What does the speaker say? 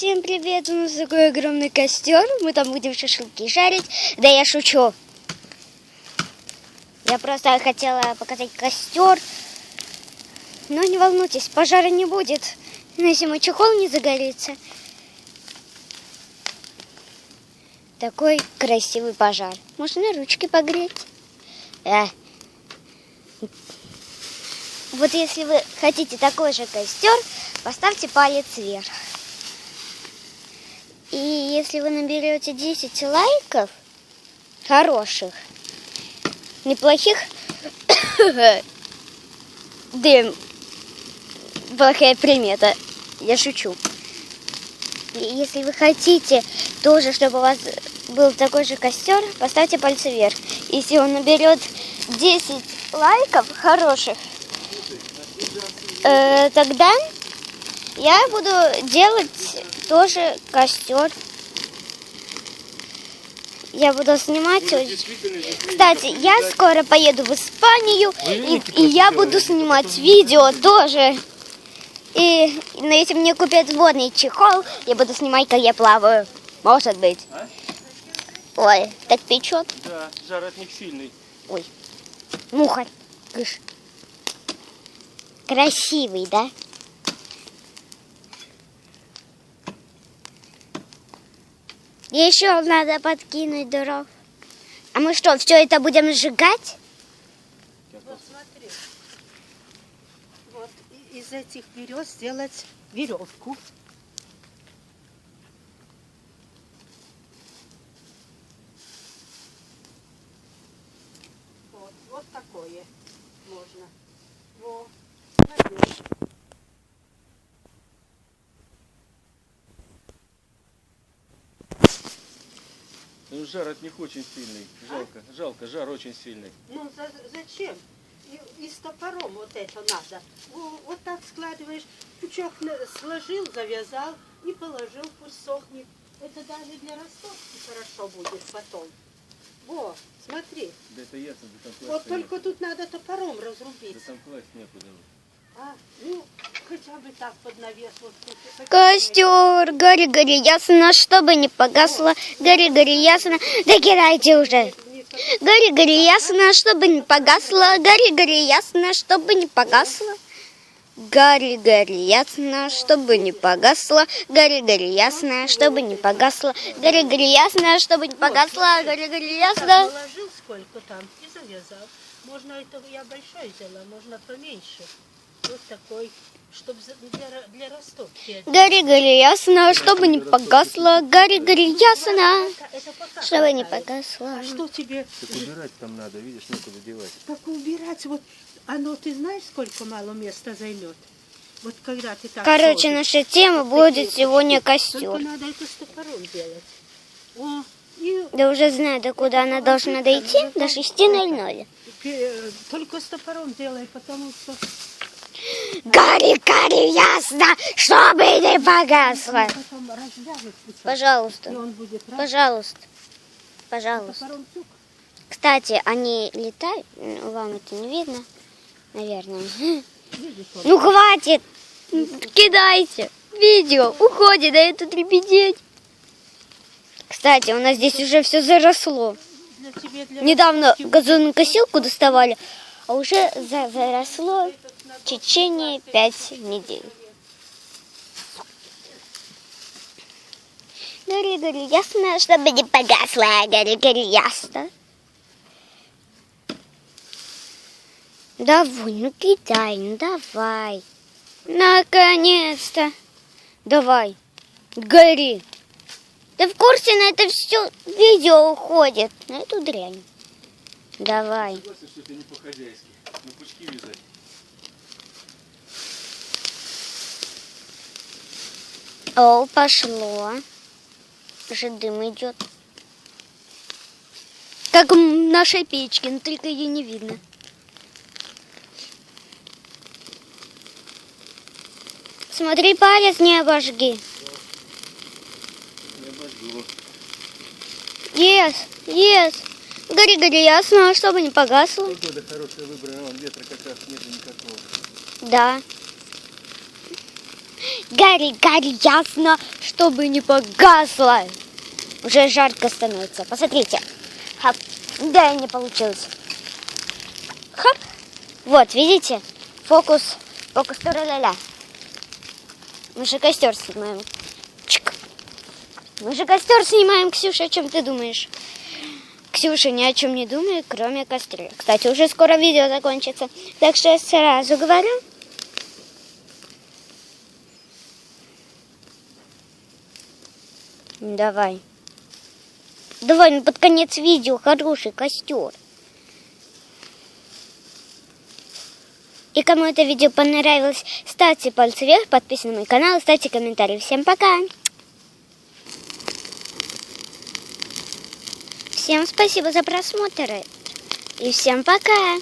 Всем привет, у нас такой огромный костер, мы там будем шашлыки жарить. Да я шучу. Я просто хотела показать костер. Но не волнуйтесь, пожара не будет. Но если мой чехол не загорится. Такой красивый пожар. Можно ручки погреть. Вот если вы хотите такой же костер, поставьте палец вверх. И если вы наберете 10 лайков, хороших, неплохих, да, плохая примета, я шучу. И если вы хотите тоже, чтобы у вас был такой же костер, поставьте пальцы вверх. Если он наберет 10 лайков хороших, тогда я буду делать тоже костер. Я буду снимать. Кстати, я скоро поеду в Испанию, и я буду снимать видео тоже. И если мне купят водный чехол, я буду снимать, как я плаваю. Может быть. Ой, так печет. Да, жар от них сильный. Ой, муха. Кыш. Красивый, да? Еще надо подкинуть дров. А мы что, все это будем сжигать? Вот смотри. Вот из этих берез сделать веревку. Вот такое можно. Вот. Надежно. Ну, жар от них очень сильный. Жалко, жар очень сильный. Ну зачем? И с топором вот это надо. Вот так складываешь, пучок сложил, завязал и положил, пусть сохнет. Это даже для ростовки хорошо будет потом. Во, смотри. Да это ясно, да там класть. Вот только тут надо топором разрубить. Да там класть некуда. Ну, хотя бы так под навес. Вот тут. Костер, гори, гори, ясно, чтобы не погасло. Гори, гори, ясно. Да кидайте уже. Гори, гори, ясно, чтобы не погасло. Гори, гори, ясно, чтобы не погасло. Гори, гори, ясно, чтобы не погасло. Гори, гори, ясно, чтобы не погасло. Гори, гори, ясно, чтобы не погасло. Гори, гори, ясно. Положил сколько там и завязал. Можно это я большой взяла, можно поменьше. Вот такой, чтобы для ростовки. Гори, гори, ясно, чтобы не погасло. Гори, гори, ясно, чтобы не погасло. А что тебе? Так убирать там надо, видишь, некуда девать. Так убирать, вот оно, ты знаешь, сколько мало места займет? Вот когда ты так. Короче, сложишь. наша тема будет сегодня костер. Только надо это с топором делать. О, и Да уже знаю, до куда она должна дойти, до 6:00. только с топором делай, потому что... Гори, гори, ясно, чтобы не погасло. Потом развяжет пучок, и Пожалуйста, он будет пожалуйста, пожалуйста. топором тюк. Кстати, они летают, вам это не видно, наверное. Видишь, он. Ну хватит, кидайте. Видео уходит, а я тут репетить. Кстати, у нас здесь уже все заросло. Для тебя, для Недавно газонокосилку доставали, а уже заросло в течение 5 недель. Гори, гори, ясно, чтобы не погасло. Гори, гори, ясно. Давай, ну кидай, ну давай. Наконец-то. Давай, гори. Ты в курсе, на это все видео уходит, на эту дрянь. Давай. Согласен, что это не по-хозяйски. На пучки вязать. О, пошло. Уже дым идет. Как в нашей печке, но только ее не видно. Смотри, палец не обожги. Не обожгу. Yes. Гори, гори, ясно, чтобы не погасло. Погода хорошая выбрана, вон ветра как раз нет никакого. Да. Гори, гори, ясно, чтобы не погасло. Уже жарко становится. Посмотрите. Хоп. Да, не получилось. Хоп. Вот, видите? Фокус. Фокус тура-ля-ля. Мы же костер снимаем. Чик. Мы же костер снимаем, Ксюша, о чем ты думаешь? Ксюша ни о чем не думает, кроме костра. Кстати, уже скоро видео закончится. Так что я сразу говорю. Давай. Давай, ну под конец видео хороший костер. И кому это видео понравилось, ставьте пальцы вверх, подписывайтесь на мой канал, ставьте комментарии. Всем пока! Всем спасибо за просмотр. И всем пока!